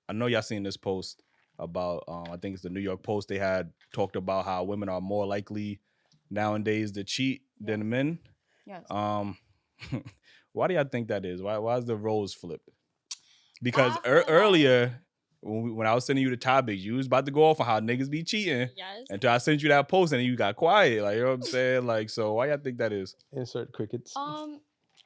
I know y'all seen this post about, I think it's the New York Post. They had talked about how women are more likely nowadays to cheat than men. Yes. Why do y'all think that is? Why is the roles flipped? Because earlier, when I was sending you the topics, you was about to go off on how niggas be cheating. Yes. Until I sent you that post and you got quiet. Like, you know what I'm saying? Like, so why y'all think that is? Insert crickets.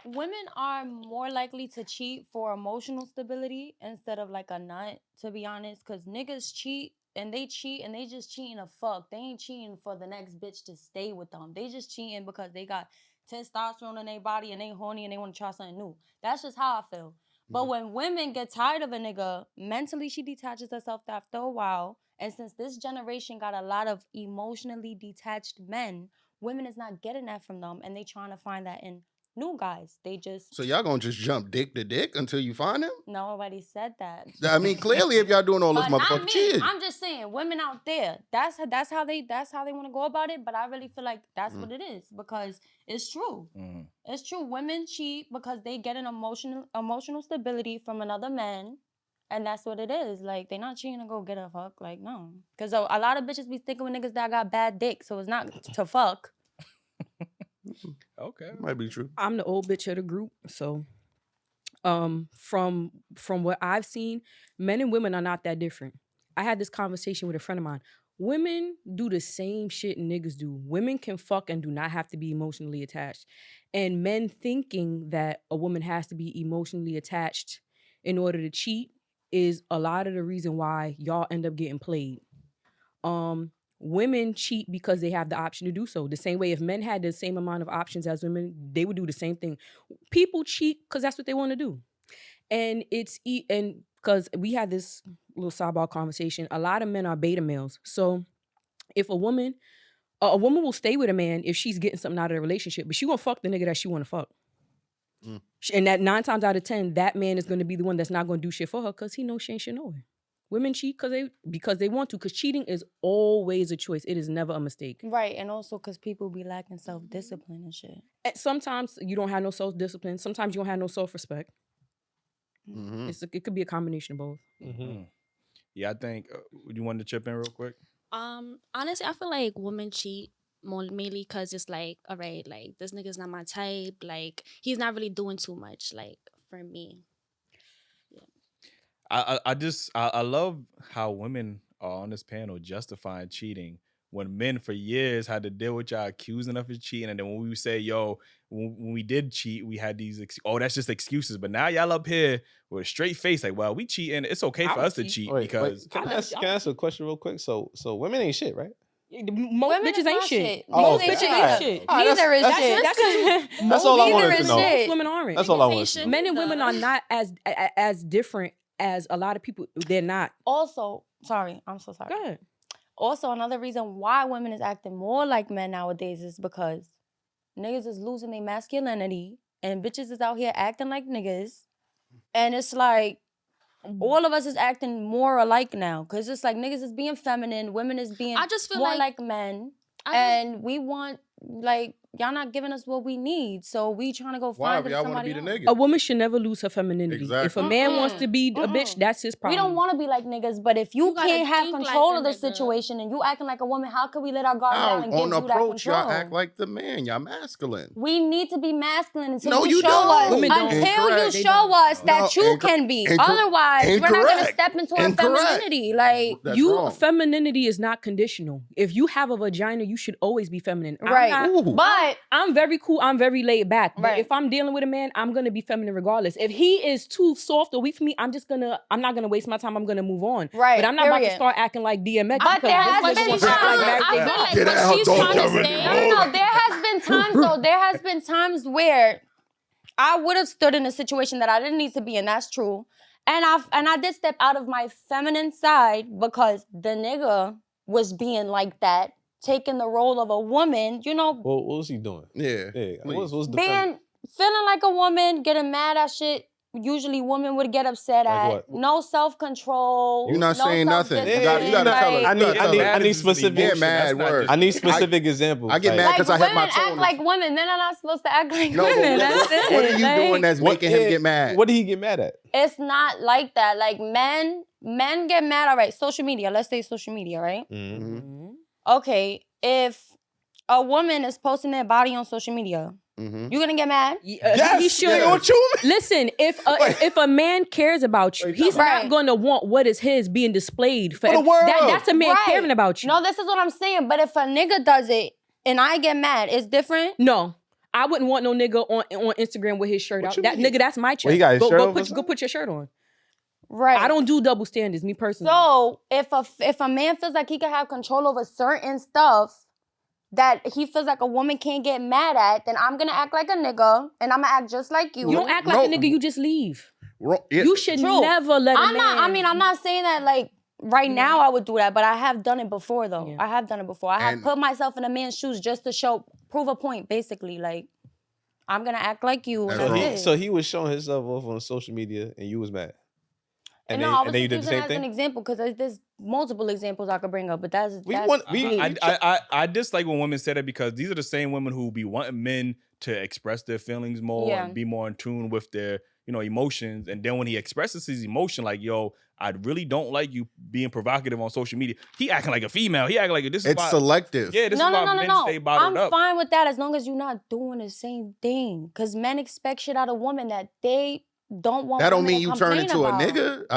Women are more likely to cheat for emotional stability instead of like a nut, to be honest. Because niggas cheat and they just cheating to fuck. They ain't cheating for the next bitch to stay with them. They just cheating because they got testosterone in their body and they horny and they want to try something new. That's just how I feel. But when women get tired of a nigga, mentally she detaches herself after a while. And since this generation got a lot of emotionally detached men, women is not getting that from them, and they trying to find that in new guys. They just... So y'all gonna just jump dick to dick until you find him? Nobody said that. I mean, clearly, if y'all doing all this motherfucking shit. I'm just saying, women out there, that's how they want to go about it. But I really feel like that's what it is, because it's true. It's true. Women cheat because they get an emotional stability from another man, and that's what it is. Like, they not cheating to go get a fuck. Like, no, because a lot of bitches be sticking with niggas that got bad dick, so it's not to fuck. Okay, might be true. I'm the old bitch of the group, so from what I've seen, men and women are not that different. I had this conversation with a friend of mine. Women do the same shit niggas do. Women can fuck and do not have to be emotionally attached. And men thinking that a woman has to be emotionally attached in order to cheat is a lot of the reason why y'all end up getting played. Women cheat because they have the option to do so. The same way if men had the same amount of options as women, they would do the same thing. People cheat because that's what they want to do. And because we had this little sidebar conversation, a lot of men are beta males. So if a woman will stay with a man if she's getting something out of the relationship, but she gonna fuck the nigga that she want to fuck. And that 9 times out of 10, that man is going to be the one that's not going to do shit for her because he knows she ain't shit knowing. Women cheat because they want to, because cheating is always a choice. It is never a mistake. Right, and also because people be lacking self-discipline and shit. And sometimes you don't have no self-discipline. Sometimes you don't have no self-respect. It could be a combination of both. Yeah, I think, you wanted to chip in real quick? Honestly, I feel like women cheat more mainly because it's like, all right, like, this nigga's not my type. Like, he's not really doing too much, like, for me. I love how women are on this panel justifying cheating when men for years had to deal with y'all accusing us of cheating. And then when we say, yo, when we did cheat, we had these, that's just excuses. But now y'all up here with a straight face, like, well, we cheating. It's okay for us to cheat because... Can I ask a question real quick? So women ain't shit, right? Most bitches ain't shit. Most bitches ain't shit. Neither is shit. That's all I wanted to know. Most women aren't. That's all I wanted to know. Men and women are not as different as a lot of people. They're not. Also, sorry, I'm so sorry. Go ahead. Also, another reason why women is acting more like men nowadays is because niggas is losing their masculinity and bitches is out here acting like niggas. And it's like, all of us is acting more alike now. Because it's like niggas is being feminine, women is being more like men. And we want, like, y'all not giving us what we need. So we trying to go find somebody else. A woman should never lose her femininity. Exactly. If a man wants to be a bitch, that's his problem. We don't want to be like niggas, but if you can't have control of the situation and you acting like a woman, how can we let our guard down and give you that control? On approach, y'all act like the man. Y'all masculine. We need to be masculine until you show don't. us. Until you show us that you can be. Otherwise, we're not going to step into our femininity. Like, femininity is not conditional. If you have a vagina, you should always be feminine. Right. But I'm very cool. I'm very laid back. But if I'm dealing with a man, I'm gonna be feminine regardless. If he is too soft or weak for me, I'm not gonna waste my time. I'm gonna move on. Right. But I'm not about to start acting like DMX. But there has been times. There has been times where I would have stood in a situation that I didn't need to be in. That's true. And I did step out of my feminine side because the nigga was being like that, taking the role of a woman, you know. What was he doing? Yeah. What's the feeling like a woman, getting mad at shit usually women would get upset Like at. what? No self-control. You're not no saying nothing. You self-discipline, gotta tell us. I You gotta tell us. I need specific. Get mad word. I need specific examples. I get mad Like, because I have my women act tone. like women. Men are not supposed to act like No, but women. That's it. what are you Like, doing that's making him get mad? What did he get mad at? It's not like that. Like, men get mad. All right, social media. Let's say social media, right? Mm-hmm. Okay, if a woman is posting their body on social media, Mm-hmm. you gonna get mad? He should. What you mean? Listen, if a man cares about you, he's Right. not going to want what is his being displayed for the world. That's a man Right. caring about you. No, this is what I'm saying. But if a nigga does it and I get mad, it's different. No, I wouldn't want no nigga on Instagram with his shirt out. you That mean? nigga, that's my check. Well, he got his shirt off or Go something? put your shirt on. Right. I don't do double standards, me personally. So if a man feels like he can have control over certain stuff that he feels like a woman can't get mad at, then I'm gonna act like a nigga and I'm gonna act just like you. You don't act like a nigga, you just leave. You should True. never let a I'm man. not. I mean, I'm not saying that like right now I would do that, but I have done it before though. Yeah. I have done it before. I have And- put myself in a man's shoes just to prove a point, basically. Like I'm gonna act like you. And That's that's wrong. it. So he was showing himself off on social media, and you was mad. And no, then, I was and then you just did the using same as an thing. example because there's multiple examples I could bring up, but that's I dislike when women say that because these are the same women who be wanting men to express their feelings more Yeah. and be more in tune with their, emotions. And then when he expresses his emotion, like, yo, I really don't like you being provocative on social media. He acting like a female. He acting like this is It's why. selective. Yeah, this no, is no, why no, men no, stay no. bottled I'm up. fine with that as long as you're not doing the same thing. Because men expect shit out of women that they don't want. That don't women mean to you turn complain into about. a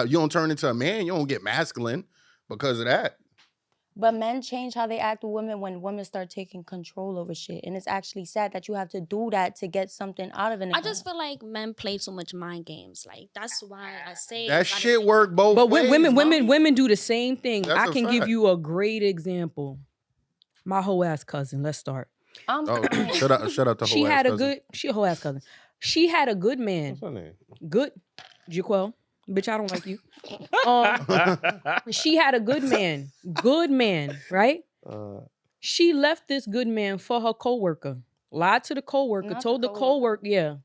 nigga. You don't turn into a man. You don't get masculine because of that. But men change how they act with women when women start taking control over shit. And it's actually sad that you have to do that to get something out of it. I just feel like men play too much mind games. Like that's why I say That shit work both But ways. women do the same thing. That's I a can give fact. you a great example. My whole ass cousin. Let's start. I'm Oh, fine. shut out the whole She ass had a cousin. good. She a whole ass cousin. She had a good man. What's her name? Good, Jaquel. Bitch, I don't like you. She had a good man. Good man, right? She left this good man for her coworker. Lied to the coworker. Not Told the the coworker, yeah.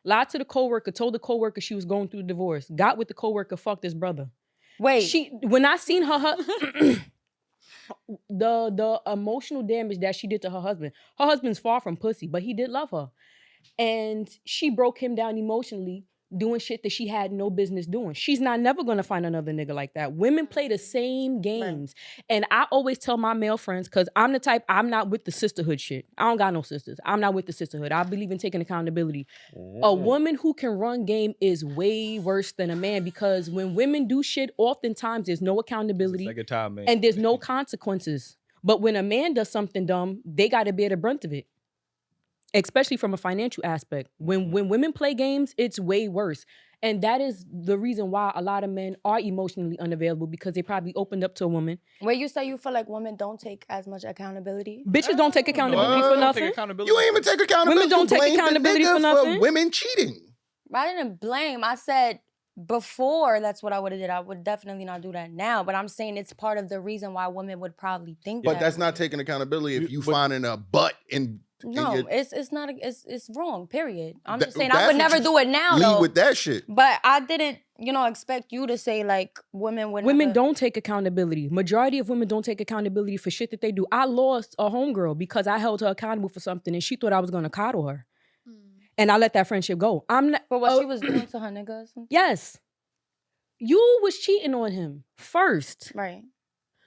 Lied to the coworker. Told the coworker she was going through a divorce. Got with the coworker. Fucked his brother. Wait. When I seen her the emotional damage that she did to her husband. Her husband's far from pussy, but he did love her. And she broke him down emotionally, doing shit that she had no business doing. She's not never gonna find another nigga like that. Women play the same games. And I always tell my male friends, because I'm the type, I'm not with the sisterhood shit. I don't got no sisters. I'm not with the sisterhood. I believe in taking accountability. A woman who can run game is way worse than a man, because when women do shit, oftentimes there's no accountability Second time, man. and there's no consequences. But when a man does something dumb, they gotta bear the brunt of it. Especially from a financial aspect. When women play games, it's way worse. And that is the reason why a lot of men are emotionally unavailable, because they probably opened up to a woman. Where you say you feel like women don't take as much accountability? Bitches don't take accountability for What? nothing. You ain't even take accountability. Women don't You take blame the accountability nigga for nothing. women cheating. I didn't blame. I said before that's what I would have did. I would definitely not do that now. But I'm saying it's part of the reason why women would probably think But that. that's not taking accountability if you finding a butt in No, your, it's not. It's wrong. Period. I'm That- just saying that's I would what never you do it now lead though. with that shit. But I didn't, expect you to say like women would. Women never... don't take accountability. Majority of women don't take accountability for shit that they do. I lost a homegirl because I held her accountable for something and she thought I was gonna coddle her. And I let that friendship go. I'm not For what she was doing to her nigga or something. Yes. You was cheating on him first. Right.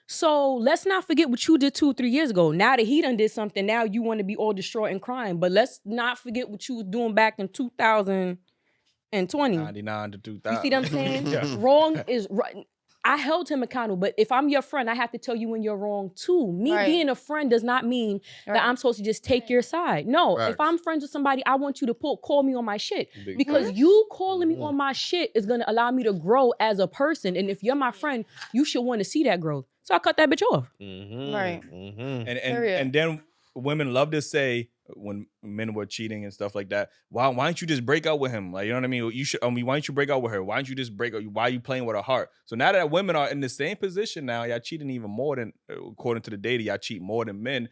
So let's not forget what you did 2 or 3 years ago. Now that he done did something, now you want to be all distraught and crying. But let's not forget what you was doing back in 2020. 99 to 2000. You see what I'm saying? Yeah. Wrong is right. I held him accountable, but if I'm your friend, I have to tell you when you're wrong too. Me Right. being a friend does not mean Right. that I'm supposed to just take your side. No, Facts. if I'm friends with somebody, I want you to call me on my shit. Big Because you calling me on my shit is gonna allow me to grow as a person. And if you're my friend, you should want to see that growth. So I cut that bitch off. Right. Period. And then women love to say when men were cheating and stuff like that, why don't you just break up with him? Like, you know what I mean? You should. Why don't you break up with her? Why don't you just break up? Why are you playing with her heart? So now that women are in the same position now, y'all cheating even more than, according to the data, y'all cheat more than men.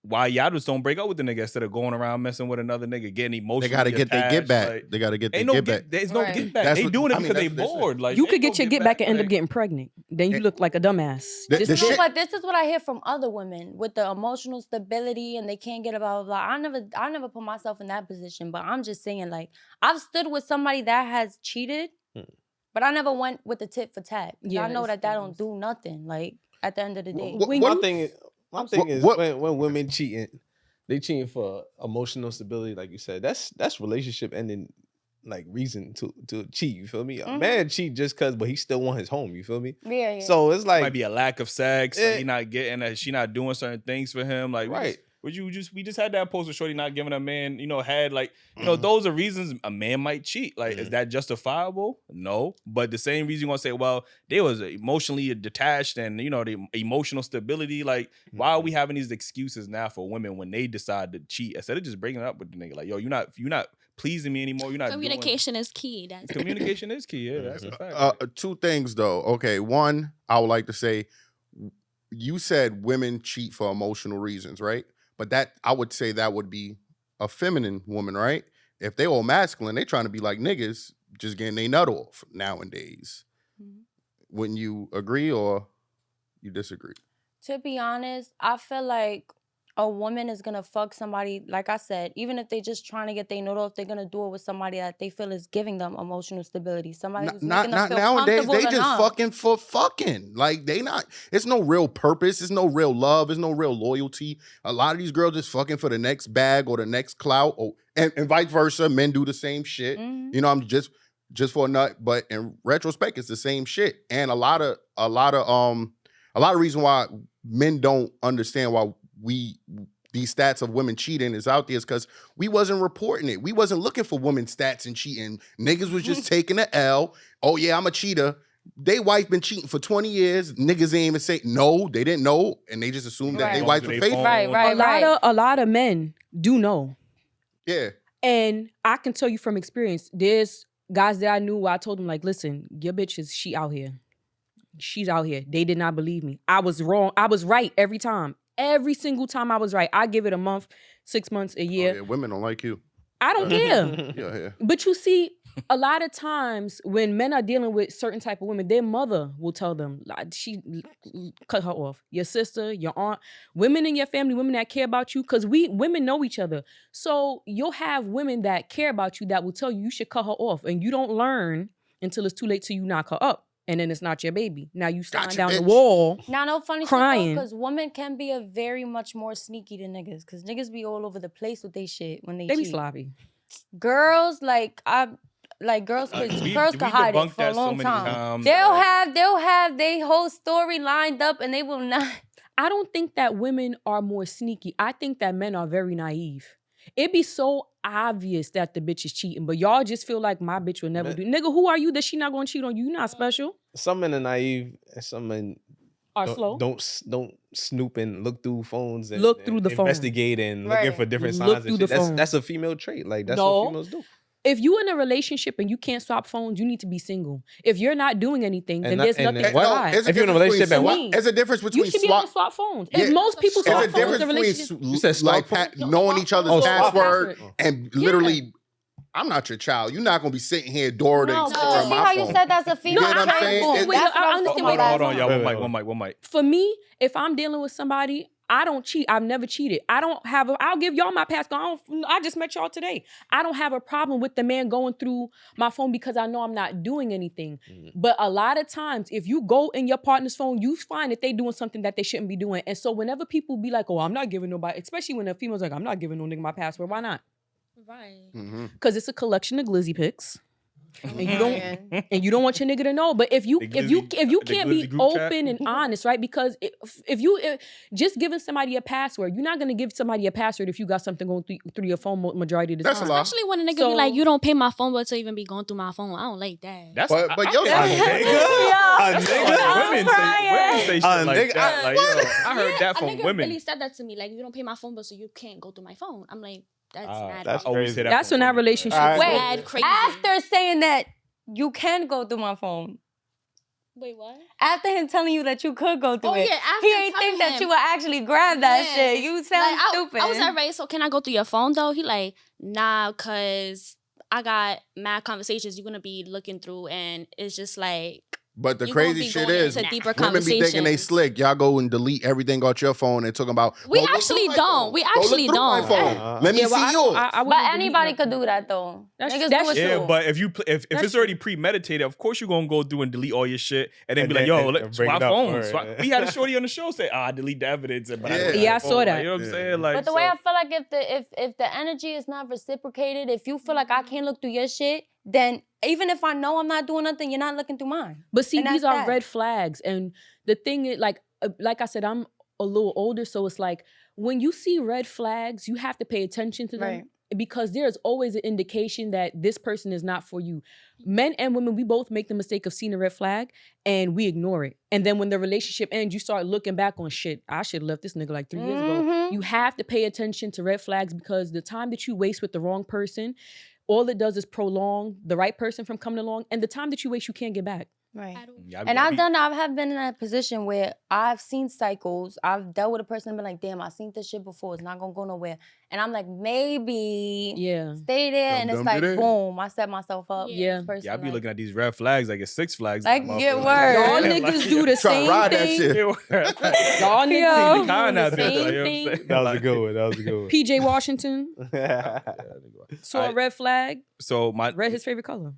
why y'all just don't break up with the nigga instead of going around messing with another nigga, getting emotionally They gotta get their get attached, back. like, They gotta get their ain't no get back. There's no Right. get back. That's They what- doing it I mean, because they that's what they say. bored. Like You ain't could no get your get back and end up like- getting pregnant. Then you look like a dumbass. The- Just the You know shit- what? This is what I hear from other women with the emotional stability and they can't get blah, blah, blah. I never put myself in that position, but I'm just saying, like, I've stood with somebody that has cheated, but I never went with the tit for tat. Yeah, I know it's that don't things. do nothing, like, at the end of the day. When My you- thing is, What- when women cheating, they cheating for emotional stability, like you said. That's relationship ending, like reason to cheat. You feel me? A man cheat just cause, but he still want his home. You feel me? Yeah. So it's like might be a lack of sex. Eh. He not getting that. She not doing certain things for him. Like Right. we just had that post with Shorty not giving a man, head, like, those are reasons a man might cheat. Like, is that justifiable? No. But the same reason you want to say, well, they was emotionally detached and, the emotional stability. Like, why are we having these excuses now for women when they decide to cheat instead of just breaking it up with the nigga? Like, yo, you're not pleasing me anymore. You're not Communication is key. That's Communication is key. Yeah, that's a fact. Two things though. Okay, one, I would like to say, you said women cheat for emotional reasons, right? But that I would say that would be a feminine woman, right? If they all masculine, they trying to be like niggas, just getting their nut off nowadays. Wouldn't you agree or you disagree? To be honest, I feel like a woman is gonna fuck somebody, like I said, even if they just trying to get their note off, they're gonna do it with somebody that they feel is giving them emotional stability. Somebody who's Not making them feel nowadays. comfortable They just enough. fucking for fucking. Like they not. It's no real purpose. It's no real love. It's no real loyalty. A lot of these girls just fucking for the next bag or the next clout, and vice versa. Men do the same shit. I'm just for a nut. But in retrospect, it's the same shit. And a lot of reason why men don't understand why these stats of women cheating is out there is because we wasn't reporting it. We wasn't looking for women stats and cheating. Niggas was just taking the L. Oh yeah, I'm a cheater. They wife been cheating for 20 years. Niggas ain't even say no. They didn't know, and they just assumed that they Right. wife were faithful. Right. A lot of men do know. Yeah. And I can tell you from experience, there's guys that I knew where I told them, like, listen, your bitch she out here. She's out here. They did not believe me. I was wrong. I was right every time. Every single time I was right. I give it a month, 6 months, a year. Oh, yeah, women don't like you. I don't care. Yeah. But you see, a lot of times when men are dealing with certain type of women, their mother will tell them, like, she cut her off. Your sister, your aunt, women in your family, women that care about you, because women know each other. So you'll have women that care about you that will tell you should cut her off, and you don't learn until it's too late till you knock her up. And then it's not your baby. Now you stand Gotcha, down the bitch. wall. Now, no funny crying. shit because women can be a very much more sneaky than niggas. Because niggas be all over the place with they shit when they They be cheat. sloppy. Girls, girls could we hide it debunked for a that so long many time. times, They'll like- have their whole story lined up and they will not. I don't think that women are more sneaky. I think that men are very naive. It be so obvious that the bitch is cheating, but y'all just feel like my bitch will never do. Nigga, who are you that she not gonna cheat on you? You not special. some men are naive and some men Are slow. don't snoop and look through phones and Look through the phone. investigate and looking Right. for different Look signs. through And the shit. phone. That's a female trait. Like that's No. what females do. If you in a relationship and you can't swap phones, you need to be single. If you're not doing anything, then And there's not- and nothing to what? hide. It's a If you're in a difference relationship between and what? There's a difference You between should be able to swap. swap phones. Yeah. If most people There's swap a phones, difference the between relationship. You said swap phone? knowing each other's Oh, swap password password. and literally. I'm not your child. You're not gonna be sitting here door to No, door but You on see my how you phone. said that's a female get what I'm trait? saying? Boom. It- Wait, That's what I I'm understand talking what about. Hold on, y'all. Wait, One wait, mic. One mic. For me, if I'm dealing with somebody, I don't cheat. I've never cheated. I'll give y'all my passcode. I just met y'all today. I don't have a problem with the man going through my phone because I know I'm not doing anything. But a lot of times, if you go in your partner's phone, you find that they doing something that they shouldn't be doing. And so whenever people be like, oh, I'm not giving nobody, especially when a female's like, I'm not giving no nigga my password. Why not? right. Because it's a collection of glizzy pics. And you don't Man. and you don't want your nigga to know. But if you The if you glizzy- can't the be glizzy group chat. open and honest, right? Because if just giving somebody a password, you're not gonna give somebody a password if you got something going through your phone majority of the That's a time. lot. Especially when a nigga So- be like, you don't pay my phone bill to even be going through my phone. I don't like that. That's But yo, a that's- nigga. Women say shit A like nigga- that. Like, yo, I heard Yeah, that a from nigga women. really said that to me. Like, you don't pay my phone bill, so you can't go through my phone. I'm like, that's not. that's I always crazy. say that That's from when our women, relationship. All right. Wait, Mad crazy. after saying that, you can go through my phone. Wait, what? After him telling you that you could go through Oh, it, yeah, after he ain't telling think that him. you would actually grab that Yeah. shit. You sound stupid. I was like, right, so can I go through your phone though? He like, nah, cause I got mad conversations you're gonna be looking through, and it's just like But the you gonna crazy be shit going is, into deeper women be thinking they conversations. slick. Y'all go and delete everything off your phone and talking about. We "Go look actually through my don't. phone. We Go look actually through my don't. phone. Let me Yeah, well, see yours. I But wouldn't anybody delete could nothing. do that though. That's- Niggas that's do it Yeah, too. but if That's it's already premeditated, of course you're gonna go through and delete all your shit and then And be like, then- yo, and let's bring swap it up, phones. right. We had a shorty on the show say, I delete the evidence, but I Yeah. don't Yeah, I have a saw phone. that. Like, you know what I'm Yeah. saying? Like, But the so, way I feel like if the energy is not reciprocated, if you feel like I can't look through your shit, then even if I know I'm not doing nothing, you're not looking through mine. But see, And these that's are that. red flags. And the thing is, like I said, I'm a little older, so it's like when you see red flags, you have to pay attention to them. Right. Because there's always an indication that this person is not for you. Men and women, we both make the mistake of seeing a red flag and we ignore it. And then when the relationship ends, you start looking back on shit. I should have left this nigga like 3 years ago. Mhm. You have to pay attention to red flags because the time that you waste with the wrong person, all it does is prolong the right person from coming along. And the time that you waste, you can't get back. Right. yeah, And I have been in that position where I've seen cycles. I've dealt with a person and been like, damn, I seen this shit before. It's not gonna go nowhere. And I'm like, maybe Yeah. stay there. Dum And it's dum like, did it. boom, I set myself up. with Yeah. this person, Yeah, I be like, looking at these red flags like it's Six Flags. Like, motherfucker. get word. Y'all Like, niggas do the Try to same ride that thing. shit. Y'all Yo. niggas do Kind the of same you know what I'm thing. saying? That was a Like- good one. That was a good one. PJ Washington saw a I- red flag, So my read his favorite color.